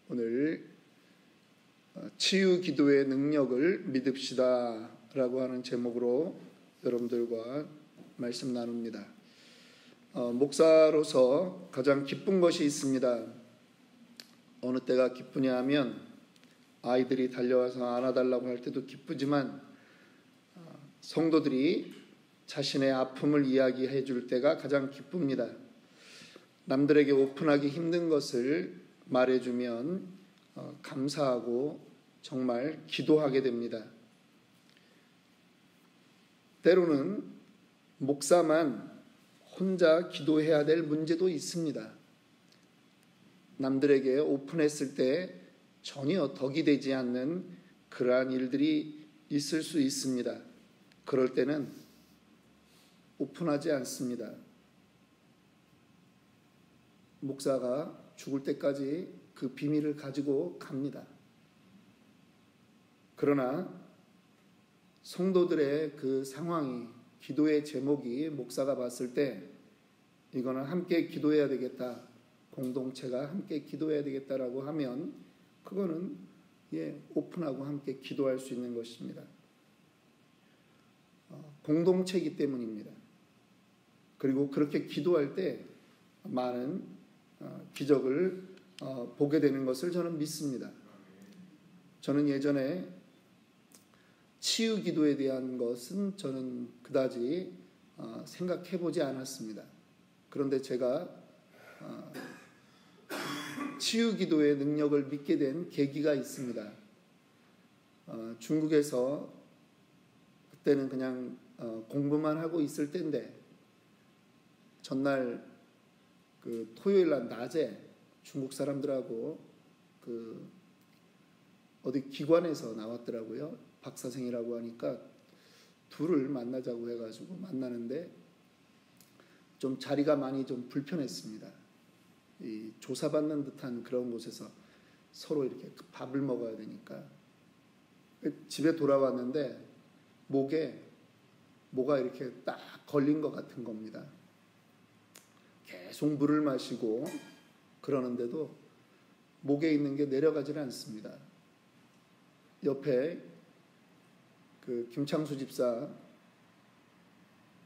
오늘 치유 기도의 능력을 믿읍시다 라고 하는 제목으로 여러분들과 말씀 나눕니다. 목사로서 가장 기쁜 것이 있습니다. 어느 때가 기쁘냐 하면 아이들이 달려와서 안아달라고 할 때도 기쁘지만 성도들이 자신의 아픔을 이야기해 줄 때가 가장 기쁩니다. 남들에게 오픈하기 힘든 것을 말해주면 감사하고 정말 기도하게 됩니다. 때로는 목사만 혼자 기도해야 될 문제도 있습니다. 남들에게 오픈했을 때 전혀 덕이 되지 않는 그러한 일들이 있을 수 있습니다. 그럴 때는 오픈하지 않습니다. 목사가 죽을 때까지 그 비밀을 가지고 갑니다. 그러나 성도들의 그 상황이, 기도의 제목이 목사가 봤을 때 이거는 함께 기도해야 되겠다, 공동체가 함께 기도해야 되겠다라고 하면 그거는 오픈하고 함께 기도할 수 있는 것입니다. 공동체이기 때문입니다. 그리고 그렇게 기도할 때 많은 기적을 보게 되는 것을 저는 믿습니다. 저는 예전에 치유 기도에 대한 것은 저는 그다지 생각해 보지 않았습니다. 그런데 제가 치유 기도의 능력을 믿게 된 계기가 있습니다. 중국에서 그때는 그냥 공부만 하고 있을 때인데 전날 그 토요일 날 낮에 중국 사람들하고 그 어디 기관에서 나왔더라고요. 박사생이라고 하니까 둘을 만나자고 해가지고 만나는데 좀 자리가 많이 좀 불편했습니다. 이 조사받는 듯한 그런 곳에서 서로 이렇게 밥을 먹어야 되니까 집에 돌아왔는데 목에 뭐가 이렇게 딱 걸린 것 같은 겁니다. 계속 물을 마시고 그러는데도 목에 있는 게 내려가지는 않습니다. 옆에 그 김창수 집사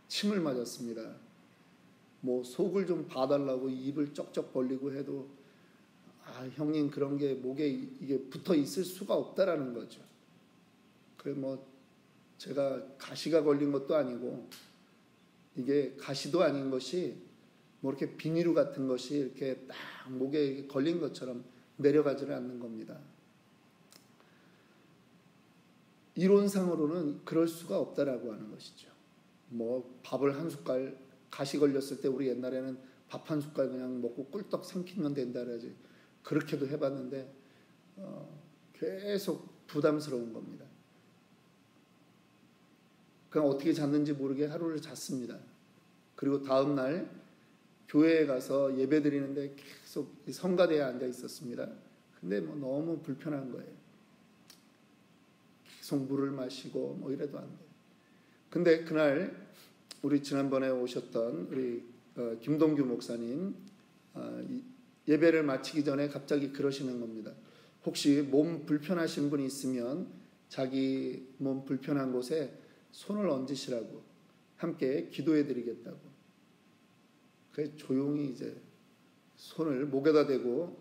침을 맞았습니다. 뭐 속을 좀 봐달라고 입을 쩍쩍 벌리고 해도 형님 그런 게 목에 이게 붙어 있을 수가 없다라는 거죠. 그래 뭐 제가 가시가 걸린 것도 아니고 이게 가시도 아닌 것이 뭐 이렇게 비닐루 같은 것이 이렇게 딱 목에 걸린 것처럼 내려가지는 않는 겁니다. 이론상으로는 그럴 수가 없다라고 하는 것이죠. 뭐 밥을 한 숟갈, 가시 걸렸을 때 우리 옛날에는 밥 한 숟갈 그냥 먹고 꿀떡 삼키면 된다 그러지. 그렇게도 해봤는데 계속 부담스러운 겁니다. 그냥 어떻게 잤는지 모르게 하루를 잤습니다. 그리고 다음 날 교회에 가서 예배 드리는데 계속 성가대에 앉아 있었습니다. 근데 뭐 너무 불편한 거예요. 계속 물을 마시고 뭐 이래도 안 돼요. 근데 그날 우리 지난번에 오셨던 우리 김동규 목사님 예배를 마치기 전에 갑자기 그러시는 겁니다. 혹시 몸 불편하신 분이 있으면 자기 몸 불편한 곳에 손을 얹으시라고 함께 기도해 드리겠다고. 그래서 조용히 이제 손을 목에다 대고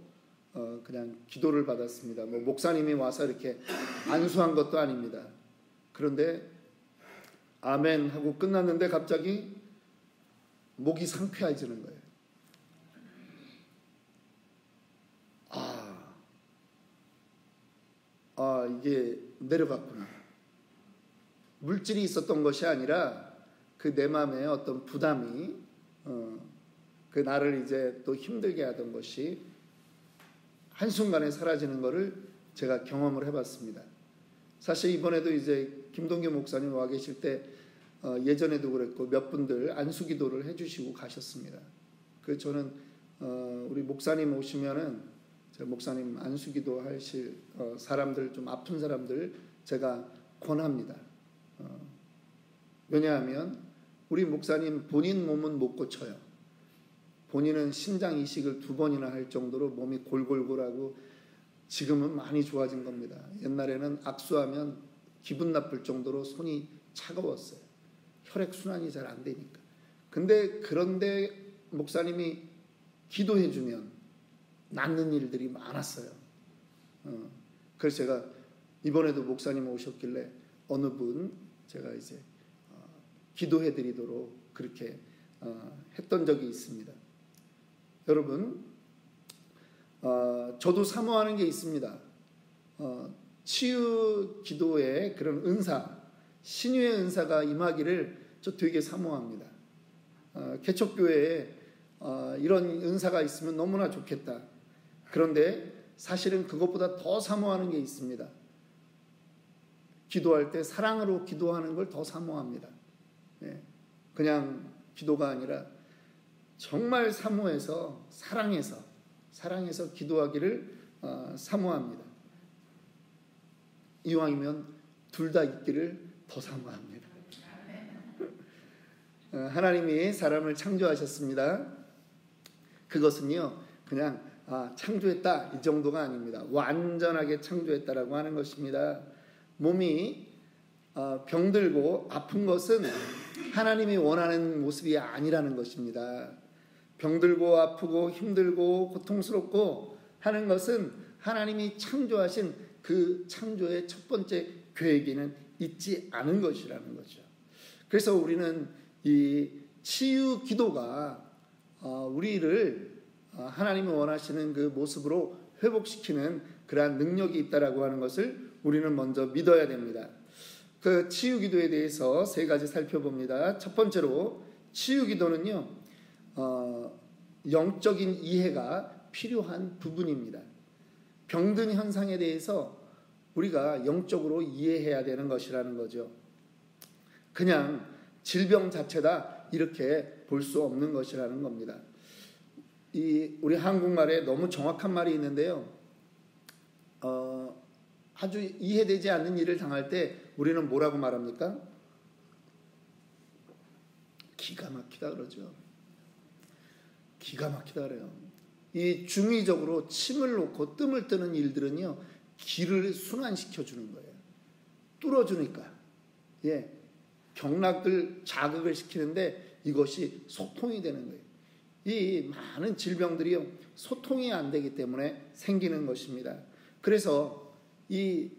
그냥 기도를 받았습니다. 뭐 목사님이 와서 이렇게 안수한 것도 아닙니다. 그런데 아멘 하고 끝났는데 갑자기 목이 상쾌해지는 거예요. 이게 내려갔구나. 물질이 있었던 것이 아니라 그 내 마음에 어떤 부담이 그 나를 이제 또 힘들게 하던 것이 한순간에 사라지는 것을 제가 경험을 해봤습니다. 사실 이번에도 이제 김동규 목사님 와 계실 때 예전에도 그랬고 몇 분들 안수기도를 해주시고 가셨습니다. 그래서 저는 우리 목사님 오시면은 제가 목사님 안수기도 하실 사람들, 좀 아픈 사람들 제가 권합니다. 왜냐하면 우리 목사님 본인 몸은 못 고쳐요. 본인은 심장 이식을 2번이나 할 정도로 몸이 골골골하고 지금은 많이 좋아진 겁니다. 옛날에는 악수하면 기분 나쁠 정도로 손이 차가웠어요. 혈액순환이 잘 안 되니까. 그런데 목사님이 기도해주면 낫는 일들이 많았어요. 그래서 제가 이번에도 목사님 오셨길래 어느 분 제가 이제 기도해드리도록 그렇게 했던 적이 있습니다. 여러분, 저도 사모하는 게 있습니다. 치유 기도의 그런 은사, 신유의 은사가 임하기를 저 되게 사모합니다. 개척교회에 이런 은사가 있으면 너무나 좋겠다. 그런데 사실은 그것보다 더 사모하는 게 있습니다. 기도할 때 사랑으로 기도하는 걸 더 사모합니다. 그냥 기도가 아니라 정말 사모해서 사랑해서 기도하기를 사모합니다. 이왕이면 둘 다 있기를 더 사모합니다. 하나님이 사람을 창조하셨습니다. 그것은요 그냥 창조했다 이 정도가 아닙니다. 완전하게 창조했다라고 하는 것입니다. 몸이 병들고 아픈 것은 하나님이 원하는 모습이 아니라는 것입니다. 병들고 아프고 힘들고 고통스럽고 하는 것은 하나님이 창조하신 그 창조의 첫 번째 계획에는 있지 않은 것이라는 거죠. 그래서 우리는 이 치유 기도가 우리를 하나님이 원하시는 그 모습으로 회복시키는 그러한 능력이 있다라고 하는 것을 우리는 먼저 믿어야 됩니다. 그 치유 기도에 대해서 세 가지 살펴봅니다. 첫 번째로 치유 기도는요 영적인 이해가 필요한 부분입니다. 병든 현상에 대해서 우리가 영적으로 이해해야 되는 것이라는 거죠. 그냥 질병 자체다 이렇게 볼 수 없는 것이라는 겁니다. 우리 한국말에 너무 정확한 말이 있는데요. 아주 이해되지 않는 일을 당할 때 우리는 뭐라고 말합니까? 기가 막히다 그러죠. 기가 막히다 그래요. 이 중의적으로 침을 놓고 뜸을 뜨는 일들은요 기를 순환시켜 주는 거예요. 뚫어주니까. 경락들 자극을 시키는데 이것이 소통이 되는 거예요. 이 많은 질병들이요 소통이 안 되기 때문에 생기는 것입니다. 그래서 이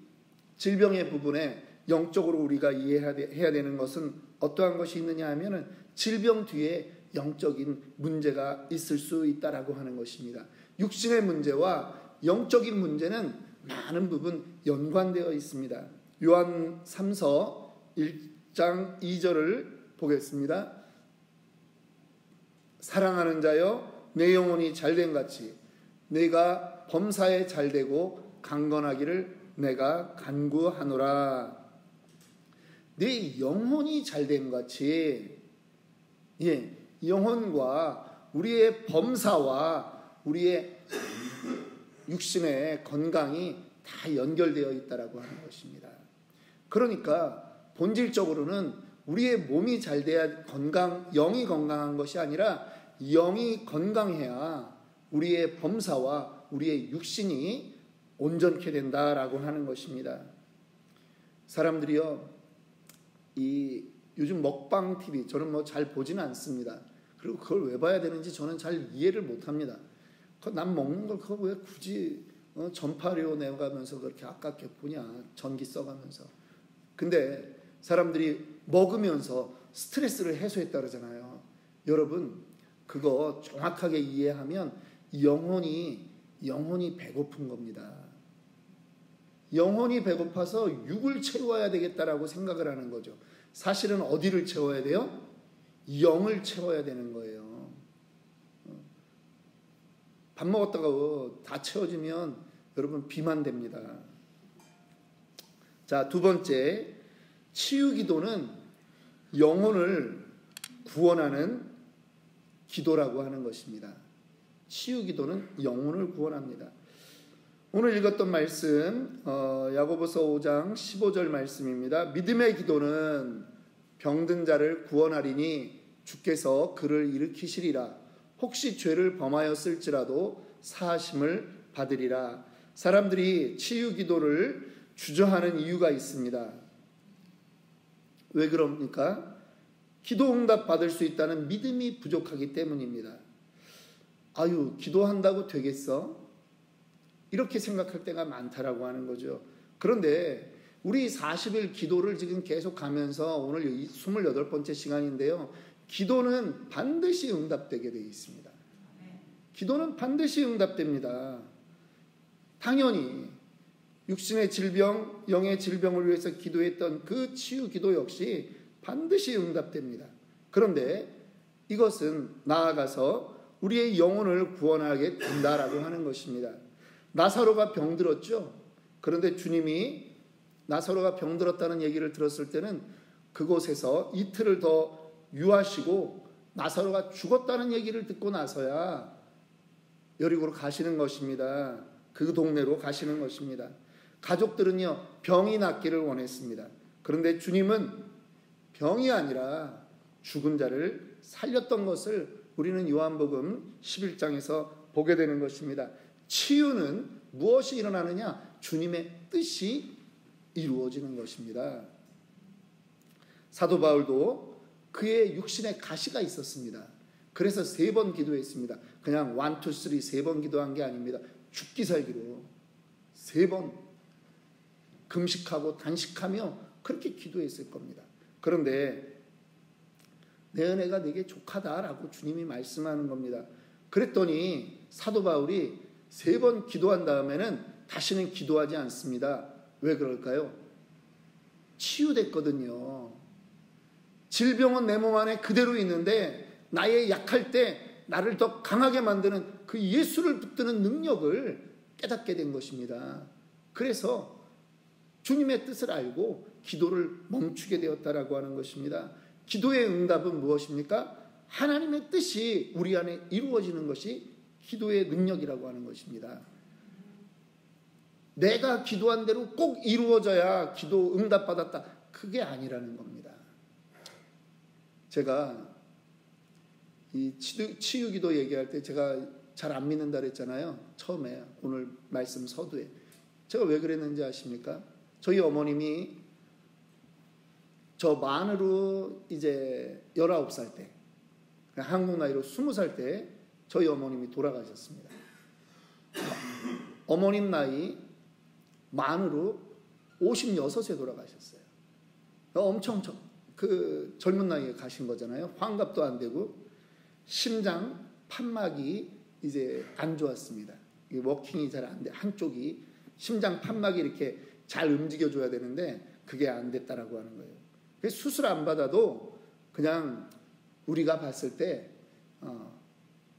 질병의 부분에 영적으로 우리가 이해해야 되는 것은 어떠한 것이 있느냐 하면은 질병 뒤에 영적인 문제가 있을 수 있다라고 하는 것입니다. 육신의 문제와 영적인 문제는 많은 부분 연관되어 있습니다. 요한 3서 1장 2절을 보겠습니다. 사랑하는 자여 내 영혼이 잘된 같이 내가 범사에 잘되고 강건하기를 내가 간구하노라. 내 영혼이 잘된 같이 영혼과 우리의 범사와 우리의 육신의 건강이 다 연결되어 있다라고 하는 것입니다. 그러니까 본질적으로는 우리의 몸이 잘 돼야 영이 건강한 것이 아니라 영이 건강해야 우리의 범사와 우리의 육신이 온전케 된다라고 하는 것입니다. 사람들이요, 요즘 먹방 TV 저는 뭐 잘 보지는 않습니다. 그리고 그걸 왜 봐야 되는지 저는 잘 이해를 못합니다. 남 먹는 걸 그거 왜 굳이 전파료 내가면서 그렇게 아깝게 보냐, 전기 써가면서. 근데 사람들이 먹으면서 스트레스를 해소했다 그러잖아요. 여러분 그거 정확하게 이해하면 영혼이 배고픈 겁니다. 영혼이 배고파서 육을 채워야 되겠다라고 생각을 하는 거죠. 사실은 어디를 채워야 돼요? 영을 채워야 되는 거예요. 밥 먹었다가 다 채워지면 여러분 비만됩니다. 자, 두 번째, 치유 기도는 영혼을 구원하는 기도라고 하는 것입니다. 치유 기도는 영혼을 구원합니다. 오늘 읽었던 말씀 야고보서 5장 15절 말씀입니다. 믿음의 기도는 병든 자를 구원하리니 주께서 그를 일으키시리라. 혹시 죄를 범하였을지라도 사하심을 받으리라. 사람들이 치유 기도를 주저하는 이유가 있습니다. 왜 그럽니까? 기도 응답 받을 수 있다는 믿음이 부족하기 때문입니다. 아유, 기도한다고 되겠어? 이렇게 생각할 때가 많다라고 하는 거죠. 그런데 우리 40일 기도를 지금 계속 가면서 오늘 28번째 시간인데요. 기도는 반드시 응답되게 되어 있습니다. 기도는 반드시 응답됩니다. 당연히 육신의 질병, 영의 질병을 위해서 기도했던 그 치유 기도 역시 반드시 응답됩니다. 그런데 이것은 나아가서 우리의 영혼을 구원하게 된다라고 하는 것입니다. 나사로가 병들었죠. 그런데 주님이 나사로가 병들었다는 얘기를 들었을 때는 그곳에서 이틀을 더 유하시고 나사로가 죽었다는 얘기를 듣고 나서야 여리고로 가시는 것입니다. 그 동네로 가시는 것입니다. 가족들은요, 병이 낫기를 원했습니다. 그런데 주님은 병이 아니라 죽은 자를 살렸던 것을 우리는 요한복음 11장에서 보게 되는 것입니다. 치유는 무엇이 일어나느냐? 주님의 뜻이 이루어지는 것입니다. 사도 바울도 그의 육신에 가시가 있었습니다. 그래서 3번 기도했습니다. 그냥 1, 2, 3 3번 기도한 게 아닙니다. 죽기 살기로 3번 금식하고 단식하며 그렇게 기도했을 겁니다. 그런데 내 은혜가 내게 족하다라고 주님이 말씀하는 겁니다. 그랬더니 사도 바울이 3번 기도한 다음에는 다시는 기도하지 않습니다. 왜 그럴까요? 치유됐거든요. 질병은 내 몸 안에 그대로 있는데 나의 약할 때 나를 더 강하게 만드는 그 예수를 붙드는 능력을 깨닫게 된 것입니다. 그래서 주님의 뜻을 알고 기도를 멈추게 되었다라고 하는 것입니다. 기도의 응답은 무엇입니까? 하나님의 뜻이 우리 안에 이루어지는 것이 기도의 능력이라고 하는 것입니다. 내가 기도한 대로 꼭 이루어져야 기도 응답받았다. 그게 아니라는 겁니다. 제가 이 치유기도 얘기할 때 제가 잘 안 믿는다 그랬잖아요. 처음에 오늘 말씀 서두에. 제가 왜 그랬는지 아십니까? 저희 어머님이 저 만으로 이제 19살 때, 한국 나이로 20살 때 저희 어머님이 돌아가셨습니다. 어머님 나이 만으로 56에 돌아가셨어요. 엄청 그 젊은 나이에 가신 거잖아요. 환갑도 안 되고 심장 판막이 이제 안 좋았습니다. 워킹이 잘 안 돼. 한쪽이 심장 판막이 이렇게 잘 움직여줘야 되는데 그게 안 됐다라고 하는 거예요. 수술 안 받아도 그냥 우리가 봤을 때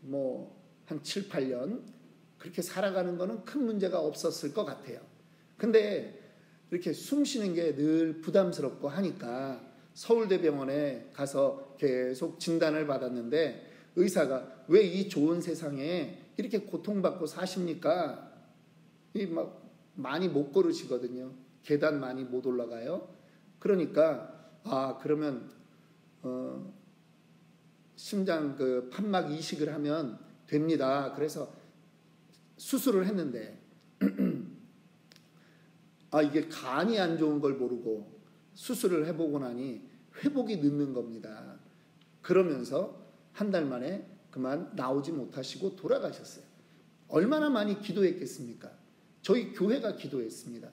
뭐 한 7, 8년 그렇게 살아가는 거는 큰 문제가 없었을 것 같아요. 근데 이렇게 숨 쉬는 게 늘 부담스럽고 하니까 서울대병원에 가서 계속 진단을 받았는데 의사가 왜 이 좋은 세상에 이렇게 고통받고 사십니까? 막 많이 못 걸으시거든요. 계단 많이 못 올라가요. 그러니까 그러면 심장 그 판막 이식을 하면 됩니다. 그래서 수술을 했는데 이게 간이 안 좋은 걸 모르고 수술을 해보고 나니 회복이 늦는 겁니다. 그러면서 한 달 만에 그만 나오지 못하시고 돌아가셨어요. 얼마나 많이 기도했겠습니까? 저희 교회가 기도했습니다.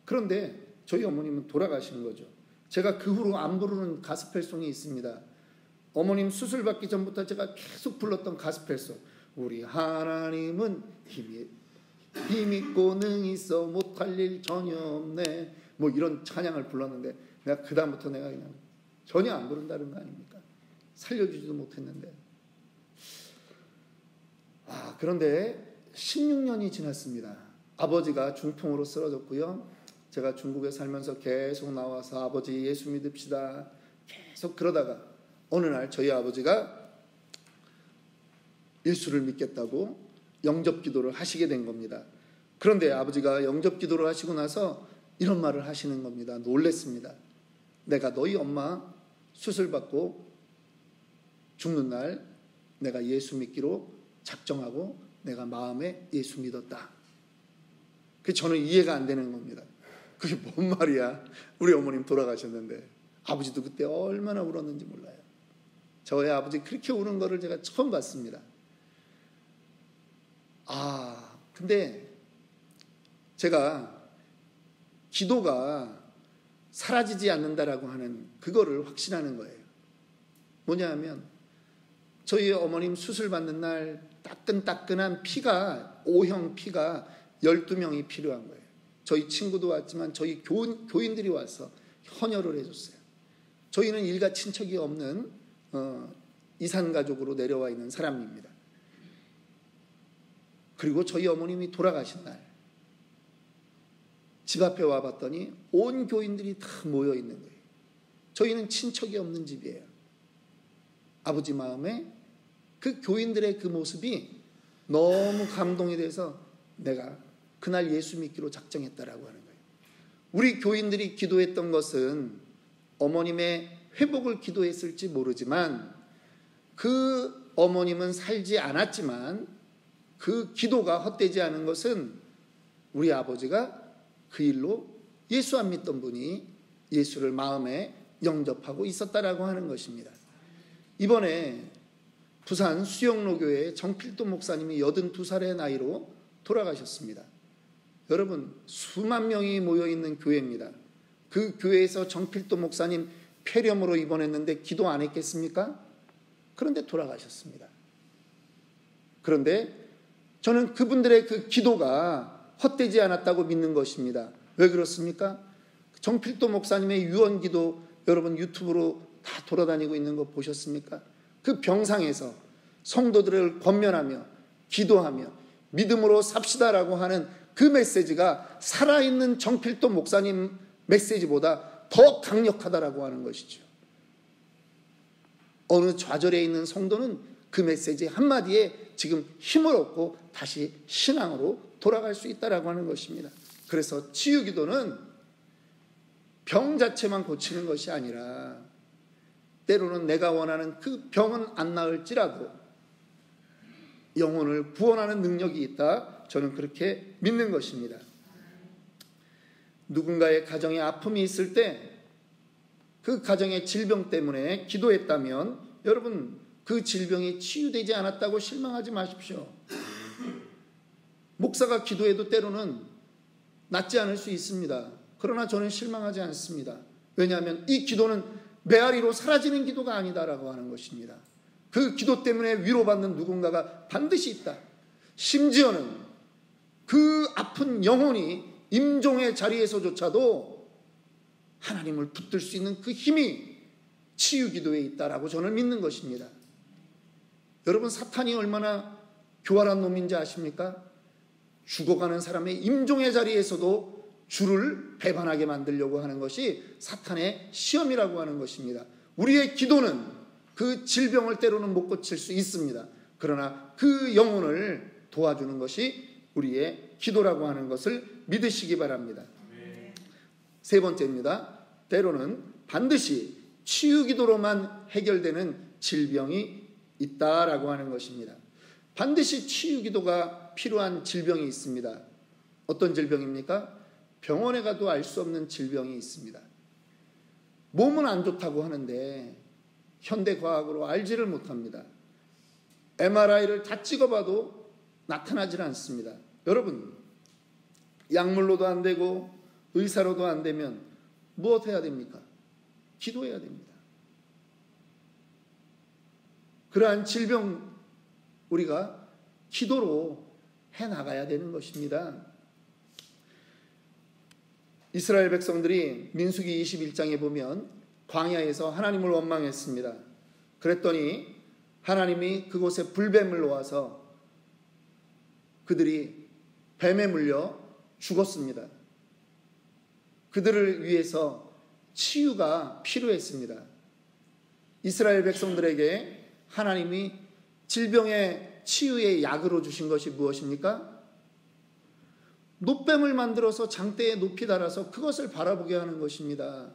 그런데 저희 어머님은 돌아가신 거죠. 제가 그 후로 안 부르는 가스펠송이 있습니다. 어머님 수술 받기 전부터 제가 계속 불렀던 가스펠송. 우리 하나님은 힘 있고 능히 있어 못할 일 전혀 없네. 뭐 이런 찬양을 불렀는데 내가 그 다음부터 내가 그냥 전혀 안 부른다는 거 아닙니까? 살려주지도 못했는데. 그런데 16년이 지났습니다. 아버지가 중풍으로 쓰러졌고요. 제가 중국에 살면서 계속 나와서 아버지 예수 믿읍시다. 계속 그러다가 어느 날 저희 아버지가 예수를 믿겠다고 영접 기도를 하시게 된 겁니다. 그런데 아버지가 영접 기도를 하시고 나서 이런 말을 하시는 겁니다. 놀랬습니다. 내가 너희 엄마 수술 받고 죽는 날 내가 예수 믿기로 작정하고 내가 마음에 예수 믿었다. 저는 이해가 안 되는 겁니다. 그게 뭔 말이야? 우리 어머님 돌아가셨는데 아버지도 그때 얼마나 울었는지 몰라요. 저희 아버지 그렇게 우는 거를 제가 처음 봤습니다. 근데 제가 기도가 사라지지 않는다라고 하는 그거를 확신하는 거예요. 뭐냐 하면 저희 어머님 수술 받는 날 따끈따끈한 피가, O형 피가 12명이 필요한 거예요. 저희 친구도 왔지만 저희 교인들이 와서 헌혈을 해줬어요. 저희는 일가 친척이 없는 이산가족으로 내려와 있는 사람입니다. 그리고 저희 어머님이 돌아가신 날 집 앞에 와봤더니 온 교인들이 다 모여 있는 거예요. 저희는 친척이 없는 집이에요. 아버지 마음에 그 교인들의 그 모습이 너무 감동이 돼서 내가 그날 예수 믿기로 작정했다라고 하는 거예요. 우리 교인들이 기도했던 것은 어머님의 회복을 기도했을지 모르지만 그 어머님은 살지 않았지만 그 기도가 헛되지 않은 것은 우리 아버지가 그 일로 예수 안 믿던 분이 예수를 마음에 영접하고 있었다라고 하는 것입니다. 이번에 부산 수영로교회 정필도 목사님이 82살의 나이로 돌아가셨습니다. 여러분, 수만 명이 모여있는 교회입니다. 그 교회에서 정필도 목사님 폐렴으로 입원했는데 기도 안 했겠습니까? 그런데 돌아가셨습니다. 그런데 저는 그분들의 그 기도가 헛되지 않았다고 믿는 것입니다. 왜 그렇습니까? 정필도 목사님의 유언기도 여러분 유튜브로 다 돌아다니고 있는 거 보셨습니까? 그 병상에서 성도들을 권면하며 기도하며 믿음으로 삽시다라고 하는 그 메시지가 살아있는 정필도 목사님 메시지보다 더 강력하다라고 하는 것이죠. 어느 좌절에 있는 성도는 그 메시지 한마디에 지금 힘을 얻고 다시 신앙으로 돌아갈 수 있다라고 하는 것입니다. 그래서 치유기도는 병 자체만 고치는 것이 아니라 때로는 내가 원하는 그 병은 안 나을지라도 영혼을 구원하는 능력이 있다. 저는 그렇게 믿는 것입니다. 누군가의 가정에 아픔이 있을 때 그 가정의 질병 때문에 기도했다면 여러분 그 질병이 치유되지 않았다고 실망하지 마십시오. 목사가 기도해도 때로는 낫지 않을 수 있습니다. 그러나 저는 실망하지 않습니다. 왜냐하면 이 기도는 메아리로 사라지는 기도가 아니다라고 하는 것입니다. 그 기도 때문에 위로받는 누군가가 반드시 있다. 심지어는 그 아픈 영혼이 임종의 자리에서조차도 하나님을 붙들 수 있는 그 힘이 치유기도에 있다라고 저는 믿는 것입니다. 여러분 사탄이 얼마나 교활한 놈인지 아십니까? 죽어가는 사람의 임종의 자리에서도 주를 배반하게 만들려고 하는 것이 사탄의 시험이라고 하는 것입니다. 우리의 기도는 그 질병을 때로는 못 고칠 수 있습니다. 그러나 그 영혼을 도와주는 것이 우리의 기도라고 하는 것을 믿으시기 바랍니다. 세 번째입니다. 때로는 반드시 치유기도로만 해결되는 질병이 있다라고 하는 것입니다. 반드시 치유기도가 필요한 질병이 있습니다. 어떤 질병입니까? 병원에 가도 알 수 없는 질병이 있습니다. 몸은 안 좋다고 하는데 현대과학으로 알지를 못합니다. MRI를 다 찍어봐도 나타나질 않습니다. 여러분, 약물로도 안 되고 의사로도 안 되면 무엇 해야 됩니까? 기도해야 됩니다. 그러한 질병 우리가 기도로 해나가야 되는 것입니다. 이스라엘 백성들이 민수기 21장에 보면 광야에서 하나님을 원망했습니다. 그랬더니 하나님이 그곳에 불뱀을 놓아서 그들이 뱀에 물려 죽었습니다. 그들을 위해서 치유가 필요했습니다. 이스라엘 백성들에게 하나님이 질병의 치유의 약으로 주신 것이 무엇입니까? 놋뱀을 만들어서 장대에 높이 달아서 그것을 바라보게 하는 것입니다.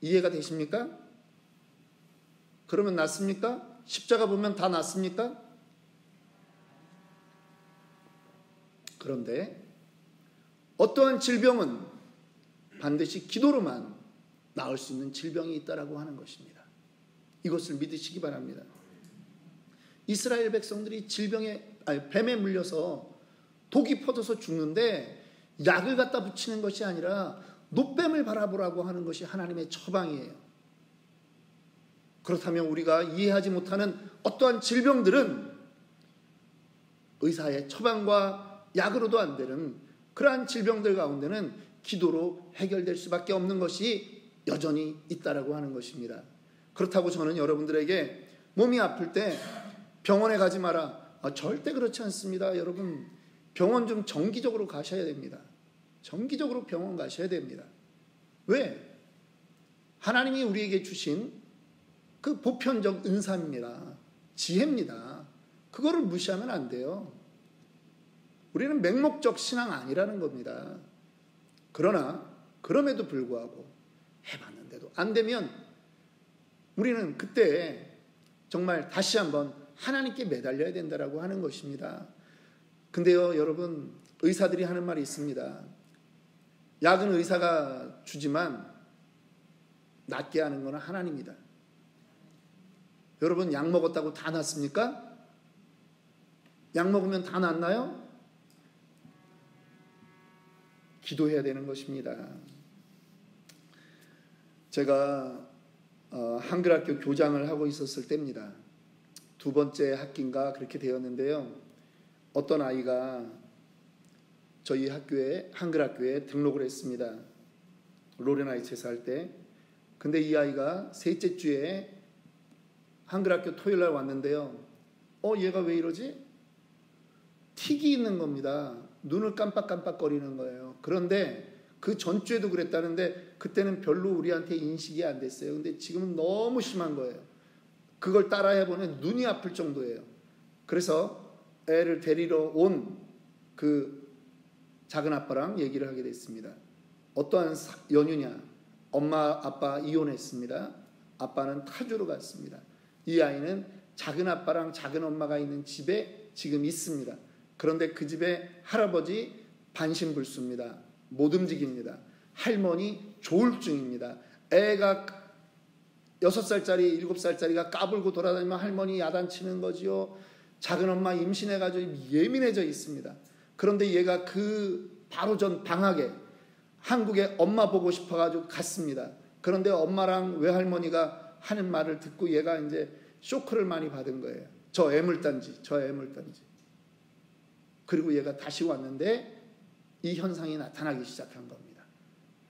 이해가 되십니까? 그러면 낫습니까? 십자가 보면 다 낫습니까? 그런데 어떠한 질병은 반드시 기도로만 나을 수 있는 질병이 있다라고 하는 것입니다. 이것을 믿으시기 바랍니다. 이스라엘 백성들이 뱀에 물려서 독이 퍼져서 죽는데 약을 갖다 붙이는 것이 아니라 노뱀을 바라보라고 하는 것이 하나님의 처방이에요. 그렇다면 우리가 이해하지 못하는 어떠한 질병들은 의사의 처방과 약으로도 안 되는 그러한 질병들 가운데는 기도로 해결될 수밖에 없는 것이 여전히 있다라고 하는 것입니다. 그렇다고 저는 여러분들에게 몸이 아플 때 병원에 가지 마라. 절대 그렇지 않습니다. 여러분, 병원 좀 정기적으로 가셔야 됩니다. 정기적으로 병원 가셔야 됩니다. 왜? 하나님이 우리에게 주신 그 보편적 은사입니다. 지혜입니다. 그거를 무시하면 안 돼요. 우리는 맹목적 신앙 아니라는 겁니다. 그러나 그럼에도 불구하고 해봤는데도 안 되면 우리는 그때 정말 다시 한번 하나님께 매달려야 된다라고 하는 것입니다. 근데요, 여러분, 의사들이 하는 말이 있습니다. 약은 의사가 주지만 낫게 하는 건 하나님이다. 여러분, 약 먹었다고 다 낫습니까? 약 먹으면 다 낫나요? 기도해야 되는 것입니다. 제가 한글학교 교장을 하고 있었을 때입니다. 두 번째 학기인가 그렇게 되었는데요. 어떤 아이가 저희 학교에 한글학교에 등록을 했습니다. 로렌하이츠에서 할 때. 근데 이 아이가 셋째 주에 한글학교 토요일날 왔는데요. 얘가 왜 이러지? 틱이 있는 겁니다. 눈을 깜빡깜빡거리는 거예요. 그런데 그 전주에도 그랬다는데 그때는 별로 우리한테 인식이 안 됐어요. 근데 지금은 너무 심한 거예요. 그걸 따라해보면 눈이 아플 정도예요. 그래서 애를 데리러 온 그 작은 아빠랑 얘기를 하게 됐습니다. 어떠한 연유냐? 엄마 아빠 이혼했습니다. 아빠는 타주로 갔습니다. 이 아이는 작은 아빠랑 작은 엄마가 있는 집에 지금 있습니다. 그런데 그 집에 할아버지 반신불수입니다. 못 움직입니다. 할머니 조울증입니다. 애가 6살짜리 7살짜리가 까불고 돌아다니면 할머니 야단치는 거지요. 작은 엄마 임신해가지고 예민해져 있습니다. 그런데 얘가 그 바로 전 방학에 한국에 엄마 보고 싶어가지고 갔습니다. 그런데 엄마랑 외할머니가 하는 말을 듣고 얘가 이제 쇼크를 많이 받은 거예요. 저 애물단지. 그리고 얘가 다시 왔는데 이 현상이 나타나기 시작한 겁니다.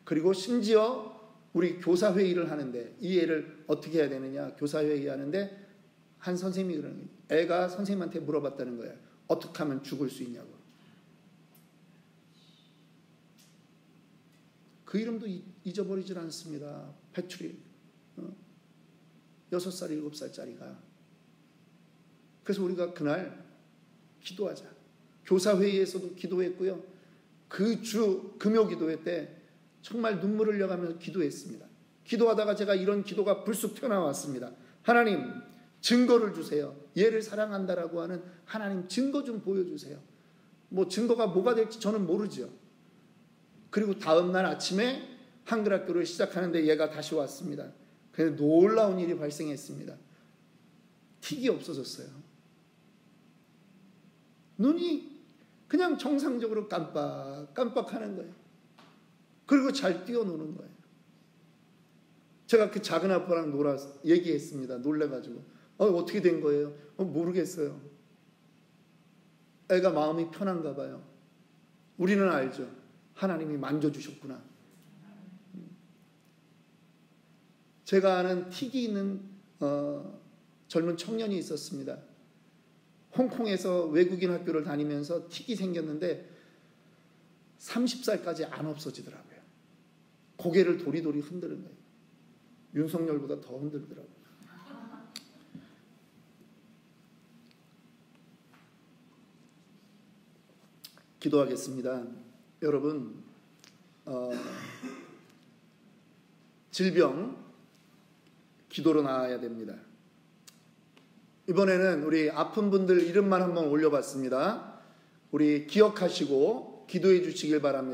그리고 심지어 우리 교사회의를 하는데 이 애를 어떻게 해야 되느냐 교사회의 하는데 한 선생님이 그러는 거예요. 애가 선생님한테 물어봤다는 거예요. 어떻게 하면 죽을 수 있냐고. 그 이름도 잊어버리질 않습니다. 배추리. 6살, 7살짜리가. 그래서 우리가 그날 기도하자. 교사회의에서도 기도했고요. 그 주 금요 기도회 때 정말 눈물을 흘려가면서 기도했습니다. 기도하다가 제가 이런 기도가 불쑥 튀어나왔습니다. 하나님, 증거를 주세요. 얘를 사랑한다라고 하는 하나님 증거 좀 보여주세요. 뭐 증거가 뭐가 될지 저는 모르죠. 그리고 다음 날 아침에 한글학교를 시작하는데 얘가 다시 왔습니다. 그런데 놀라운 일이 발생했습니다. 틱이 없어졌어요. 눈이 그냥 정상적으로 깜빡하는 거예요. 그리고 잘 뛰어노는 거예요. 제가 그 작은 아빠랑 얘기했습니다. 놀래가지고. 어떻게 된 거예요? 모르겠어요. 애가 마음이 편한가 봐요. 우리는 알죠. 하나님이 만져주셨구나. 제가 아는 틱이 있는 젊은 청년이 있었습니다. 홍콩에서 외국인 학교를 다니면서 틱이 생겼는데 30살까지 안 없어지더라고요. 고개를 도리도리 흔드는 거예요. 윤석열보다 더 흔들더라고요. 기도하겠습니다. 여러분, 질병 기도로 나아야 됩니다. 이번에는 우리 아픈 분들 이름만 한번 올려봤습니다. 우리 기억하시고 기도해 주시길 바랍니다.